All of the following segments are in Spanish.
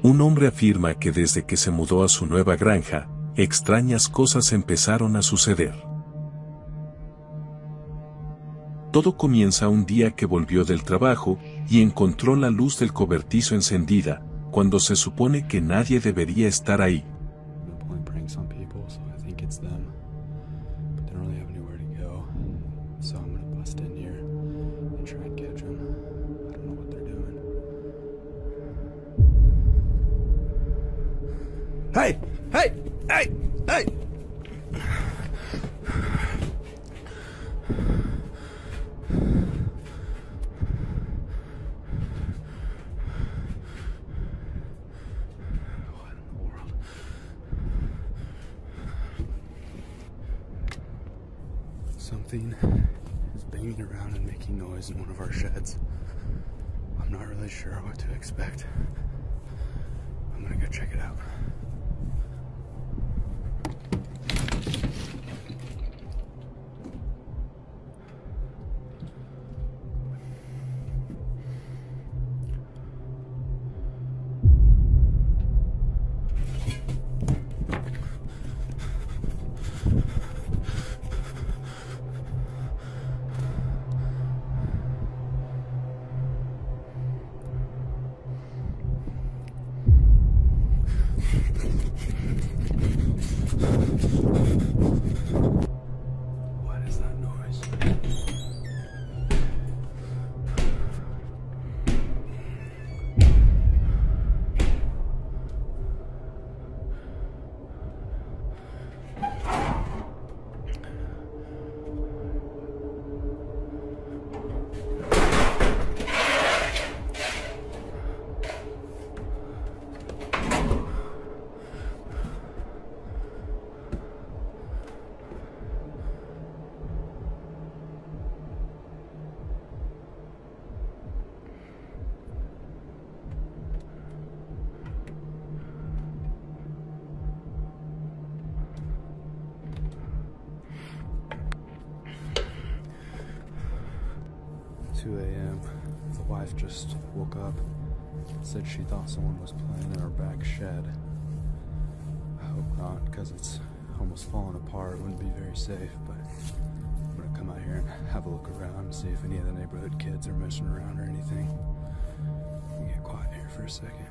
Un hombre afirma que desde que se mudó a su nueva granja, extrañas cosas empezaron a suceder. Todo comienza un día que volvió del trabajo y encontró la luz del cobertizo encendida, cuando se supone que nadie debería estar ahí. Hey! Hey! Hey! Hey! What in the world? Something is banging around and making noise in one of our sheds. I'm not really sure what to expect. I'm gonna go check it out. What is that noise? "2 a.m. The wife just woke up, said she thought someone was playing in our back shed. I hope not, because it's almost fallen apart. It wouldn't be very safe, but I'm gonna come out here and have a look around and see if any of the neighborhood kids are messing around or anything. Let me get quiet here for a second."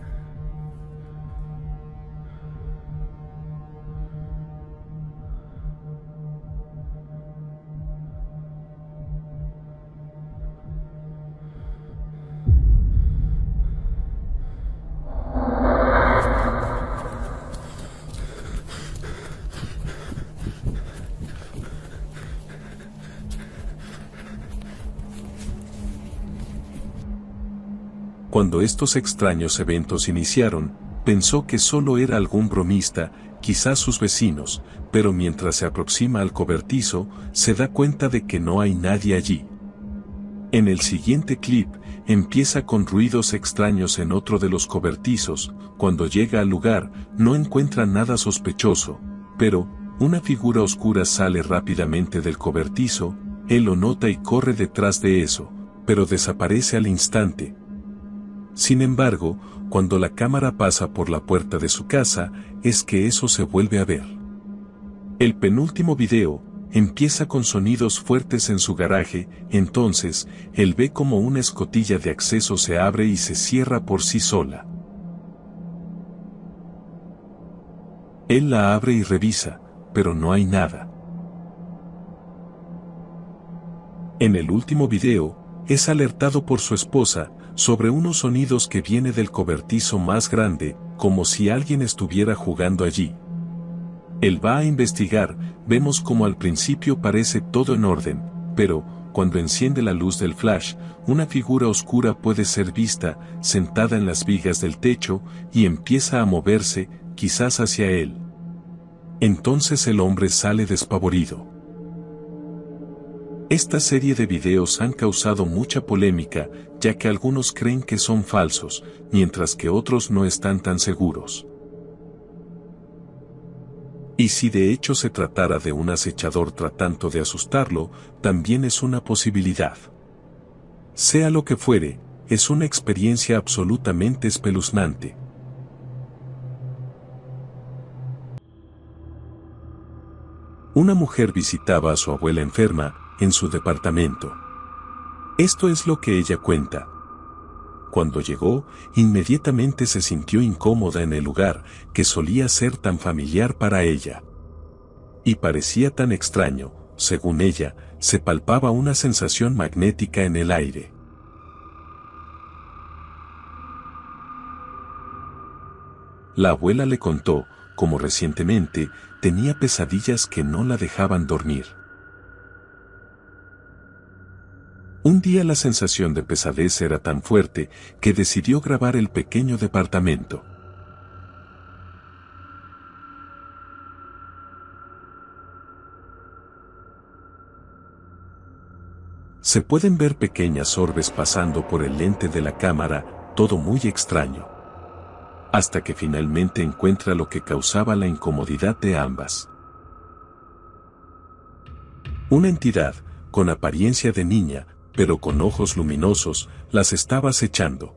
Cuando estos extraños eventos iniciaron, pensó que solo era algún bromista, quizás sus vecinos, pero mientras se aproxima al cobertizo, se da cuenta de que no hay nadie allí. En el siguiente clip, empieza con ruidos extraños en otro de los cobertizos. Cuando llega al lugar, no encuentra nada sospechoso, pero una figura oscura sale rápidamente del cobertizo. Él lo nota y corre detrás de eso, pero desaparece al instante. Sin embargo, cuando la cámara pasa por la puerta de su casa, es que eso se vuelve a ver. El penúltimo video empieza con sonidos fuertes en su garaje. Entonces, él ve como una escotilla de acceso se abre y se cierra por sí sola. Él la abre y revisa, pero no hay nada. En el último video, es alertado por su esposa sobre unos sonidos que vienen del cobertizo más grande, como si alguien estuviera jugando allí. Él va a investigar. Vemos como al principio parece todo en orden, pero, cuando enciende la luz del flash, una figura oscura puede ser vista, sentada en las vigas del techo, y empieza a moverse, quizás hacia él. Entonces el hombre sale despavorido. Esta serie de videos han causado mucha polémica, ya que algunos creen que son falsos, mientras que otros no están tan seguros. Y si de hecho se tratara de un acechador tratando de asustarlo, también es una posibilidad. Sea lo que fuere, es una experiencia absolutamente espeluznante. Una mujer visitaba a su abuela enferma en su departamento. Esto es lo que ella cuenta. Cuando llegó, inmediatamente se sintió incómoda en el lugar que solía ser tan familiar para ella. Y parecía tan extraño, según ella, se palpaba una sensación magnética en el aire. La abuela le contó cómo recientemente tenía pesadillas que no la dejaban dormir. Un día la sensación de pesadez era tan fuerte que decidió grabar el pequeño departamento. Se pueden ver pequeñas orbes pasando por el lente de la cámara, todo muy extraño. Hasta que finalmente encuentra lo que causaba la incomodidad de ambas. Una entidad, con apariencia de niña, pero con ojos luminosos, las estaba acechando.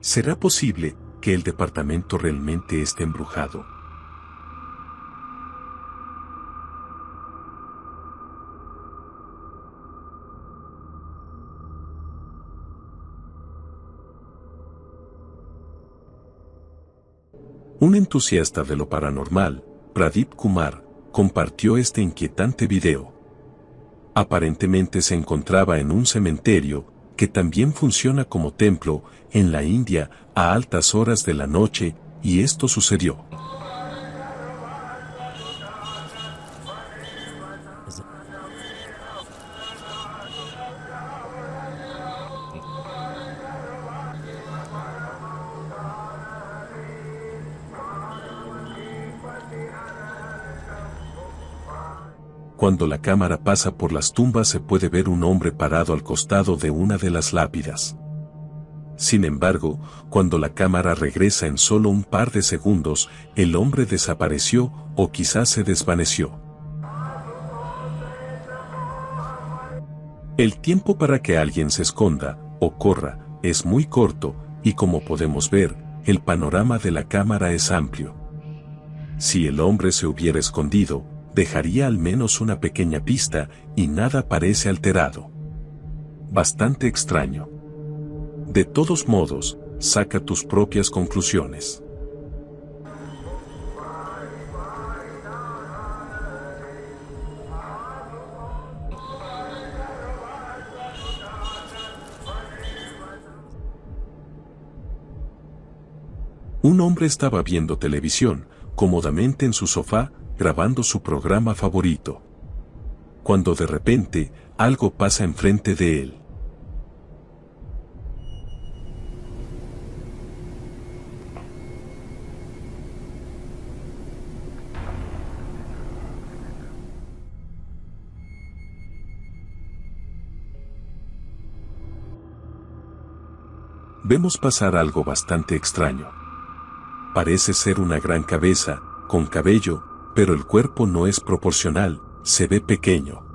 ¿Será posible que el departamento realmente esté embrujado? Un entusiasta de lo paranormal, Pradeep Kumar, compartió este inquietante video. Aparentemente se encontraba en un cementerio, que también funciona como templo, en la India, a altas horas de la noche, y esto sucedió. Cuando la cámara pasa por las tumbas se puede ver un hombre parado al costado de una de las lápidas. Sin embargo, cuando la cámara regresa en solo un par de segundos, el hombre desapareció o quizás se desvaneció. El tiempo para que alguien se esconda o corra es muy corto y como podemos ver, el panorama de la cámara es amplio. Si el hombre se hubiera escondido, dejaría al menos una pequeña pista y nada parece alterado. Bastante extraño. De todos modos, saca tus propias conclusiones. Un hombre estaba viendo televisión, cómodamente en su sofá, grabando su programa favorito. Cuando de repente, algo pasa enfrente de él. Vemos pasar algo bastante extraño. Parece ser una gran cabeza, con cabello, pero el cuerpo no es proporcional, se ve pequeño.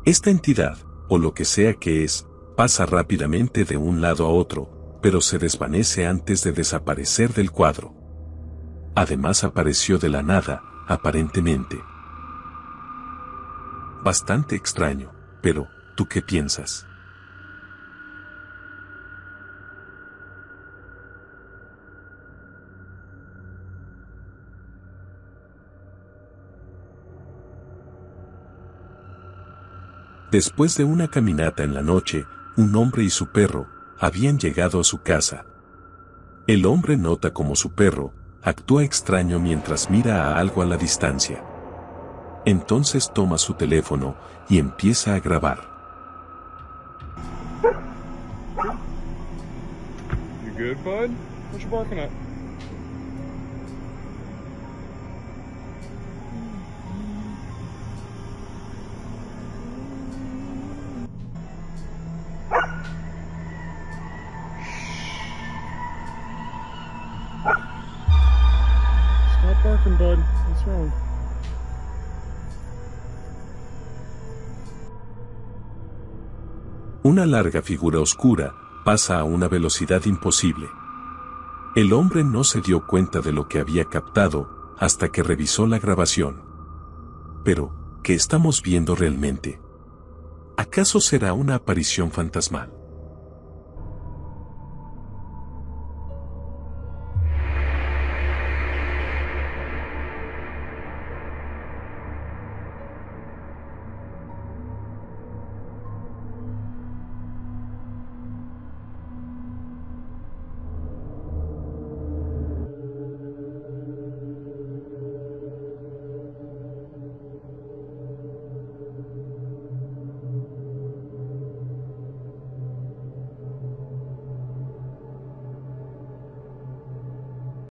Esta entidad, o lo que sea que es, pasa rápidamente de un lado a otro, pero se desvanece antes de desaparecer del cuadro. Además apareció de la nada, aparentemente. Bastante extraño, pero, ¿tú qué piensas? Después de una caminata en la noche, un hombre y su perro habían llegado a su casa. El hombre nota cómo su perro actúa extraño mientras mira a algo a la distancia. Entonces toma su teléfono y empieza a grabar. You good, bud? What you barking at? Stop barking, bud. What's wrong? Una larga figura oscura pasa a una velocidad imposible. El hombre no se dio cuenta de lo que había captado hasta que revisó la grabación. Pero, ¿qué estamos viendo realmente? ¿Acaso será una aparición fantasmal?